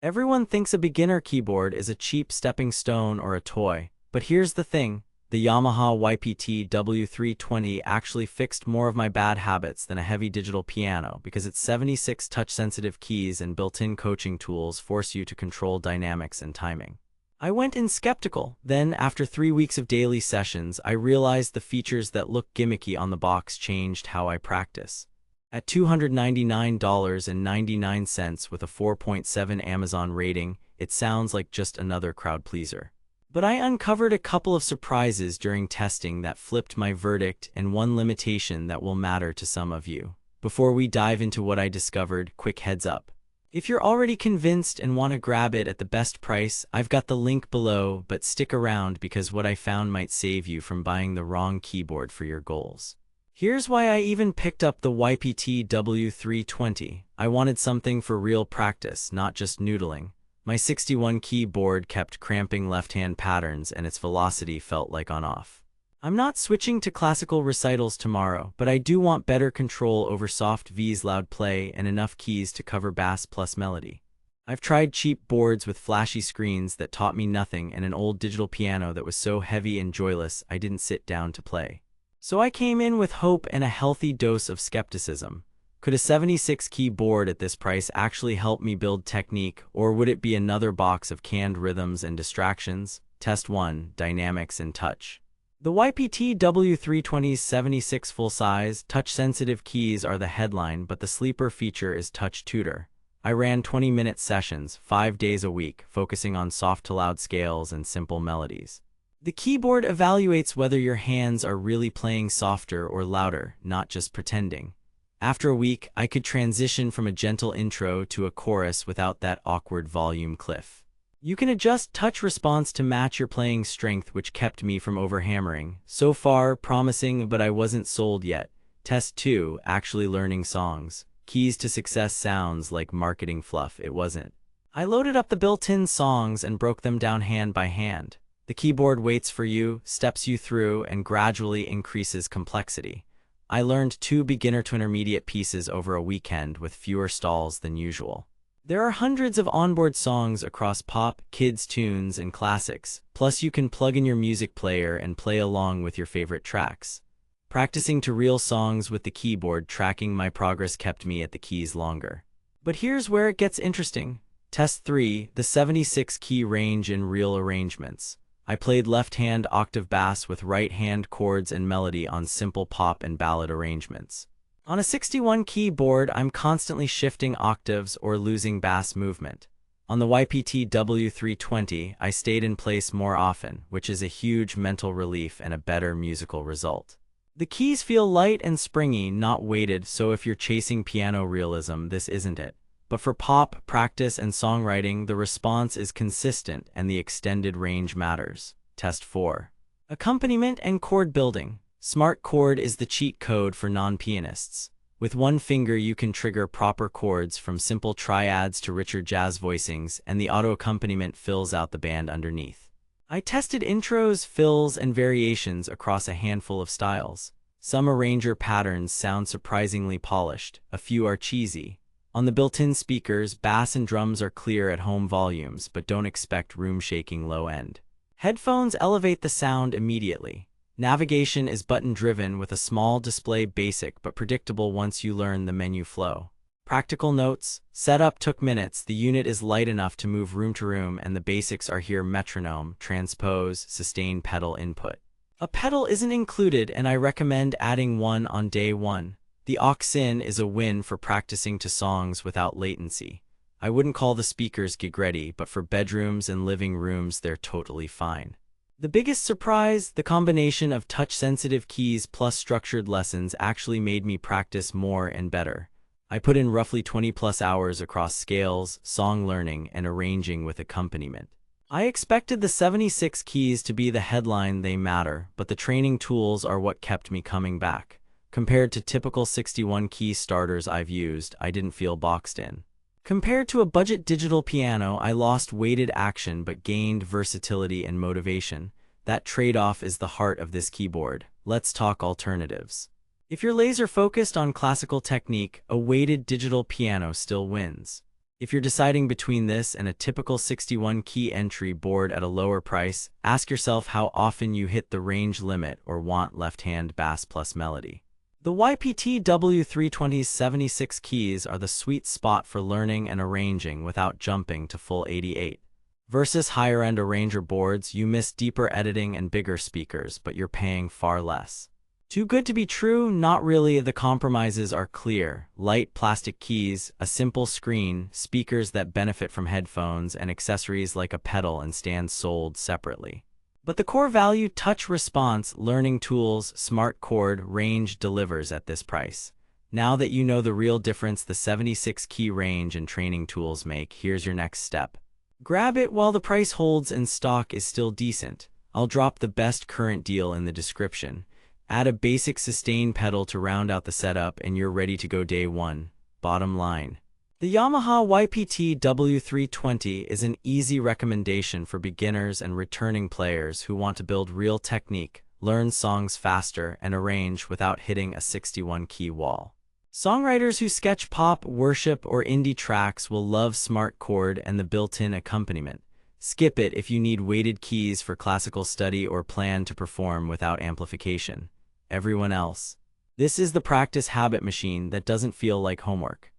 Everyone thinks a beginner keyboard is a cheap stepping stone or a toy, but here's the thing. The Yamaha YPT-W320 actually fixed more of my bad habits than a heavy digital piano because its 76 touch-sensitive keys and built-in coaching tools force you to control dynamics and timing. I went in skeptical, then after 3 weeks of daily sessions, I realized the features that look gimmicky on the box changed how I practice. At $299.99 with a 4.7 Amazon rating, it sounds like just another crowd pleaser. But I uncovered a couple of surprises during testing that flipped my verdict and one limitation that will matter to some of you. Before we dive into what I discovered, quick heads up. If you're already convinced and want to grab it at the best price, I've got the link below, but stick around because what I found might save you from buying the wrong keyboard for your goals. Here's why I even picked up the YPT-W320. I wanted something for real practice, not just noodling. My 61 keyboard kept cramping left-hand patterns and its velocity felt like on-off. I'm not switching to classical recitals tomorrow, but I do want better control over soft V's loud play and enough keys to cover bass plus melody. I've tried cheap boards with flashy screens that taught me nothing and an old digital piano that was so heavy and joyless I didn't sit down to play. So I came in with hope and a healthy dose of skepticism. Could a 76 keyboard at this price actually help me build technique, or would it be another box of canned rhythms and distractions? Test 1. Dynamics and touch. The YPT-W320's 76 full-size, touch-sensitive keys are the headline, but the sleeper feature is Touch Tutor. I ran 20-minute sessions, 5 days a week, focusing on soft-to-loud scales and simple melodies. The keyboard evaluates whether your hands are really playing softer or louder, not just pretending. After a week, I could transition from a gentle intro to a chorus without that awkward volume cliff. You can adjust touch response to match your playing strength, which kept me from overhammering. So far, promising, but I wasn't sold yet. Test 2. Actually learning songs. Keys to success sounds like marketing fluff. It wasn't. I loaded up the built-in songs and broke them down hand by hand. The keyboard waits for you, steps you through, and gradually increases complexity. I learned 2 beginner to intermediate pieces over a weekend with fewer stalls than usual. There are hundreds of onboard songs across pop, kids' tunes, and classics, plus you can plug in your music player and play along with your favorite tracks. Practicing to real songs with the keyboard tracking my progress kept me at the keys longer. But here's where it gets interesting. Test 3. The 76 key range in real arrangements. I played left-hand octave bass with right-hand chords and melody on simple pop and ballad arrangements. On a 61 keyboard, I'm constantly shifting octaves or losing bass movement. On the YPT-W320, I stayed in place more often, which is a huge mental relief and a better musical result. The keys feel light and springy, not weighted, so if you're chasing piano realism, this isn't it. But for pop, practice, and songwriting, the response is consistent and the extended range matters. Test 4. Accompaniment and chord building. Smart chord is the cheat code for non-pianists. With one finger you can trigger proper chords from simple triads to richer jazz voicings, and the auto accompaniment fills out the band underneath. I tested intros, fills, and variations across a handful of styles. Some arranger patterns sound surprisingly polished, a few are cheesy. On the built-in speakers, bass and drums are clear at home volumes, but don't expect room-shaking low-end. Headphones elevate the sound immediately. Navigation is button-driven with a small display, basic but predictable once you learn the menu flow. Practical notes. Setup took minutes, the unit is light enough to move room to room, and the basics are here: metronome, transpose, sustain, pedal input. A pedal isn't included, and I recommend adding one on day 1. The aux-in is a win for practicing to songs without latency. I wouldn't call the speakers gig-ready, but for bedrooms and living rooms they're totally fine. The biggest surprise, the combination of touch-sensitive keys plus structured lessons actually made me practice more and better. I put in roughly 20+ hours across scales, song learning, and arranging with accompaniment. I expected the 76 keys to be the headline, they matter, but the training tools are what kept me coming back. Compared to typical 61 key starters I've used, I didn't feel boxed in. Compared to a budget digital piano, I lost weighted action but gained versatility and motivation. That trade-off is the heart of this keyboard. Let's talk alternatives. If you're laser-focused on classical technique, a weighted digital piano still wins. If you're deciding between this and a typical 61-key entry board at a lower price, ask yourself how often you hit the range limit or want left-hand bass plus melody. The YPT-W320's 76 keys are the sweet spot for learning and arranging without jumping to full 88. Versus higher-end arranger boards, you miss deeper editing and bigger speakers, but you're paying far less. Too good to be true? Not really. The compromises are clear. Light plastic keys, a simple screen, speakers that benefit from headphones, and accessories like a pedal and stand sold separately. But the core value, touch response, learning tools, smart chord, range delivers at this price. Now that you know the real difference the 76-key range and training tools make, here's your next step. Grab it while the price holds and stock is still decent. I'll drop the best current deal in the description. Add a basic sustain pedal to round out the setup and you're ready to go day one. Bottom line. The Yamaha YPT-W320 is an easy recommendation for beginners and returning players who want to build real technique, learn songs faster, and arrange without hitting a 61-key wall. Songwriters who sketch pop, worship, or indie tracks will love smart chord and the built-in accompaniment. Skip it if you need weighted keys for classical study or plan to perform without amplification. Everyone else. This is the practice habit machine that doesn't feel like homework.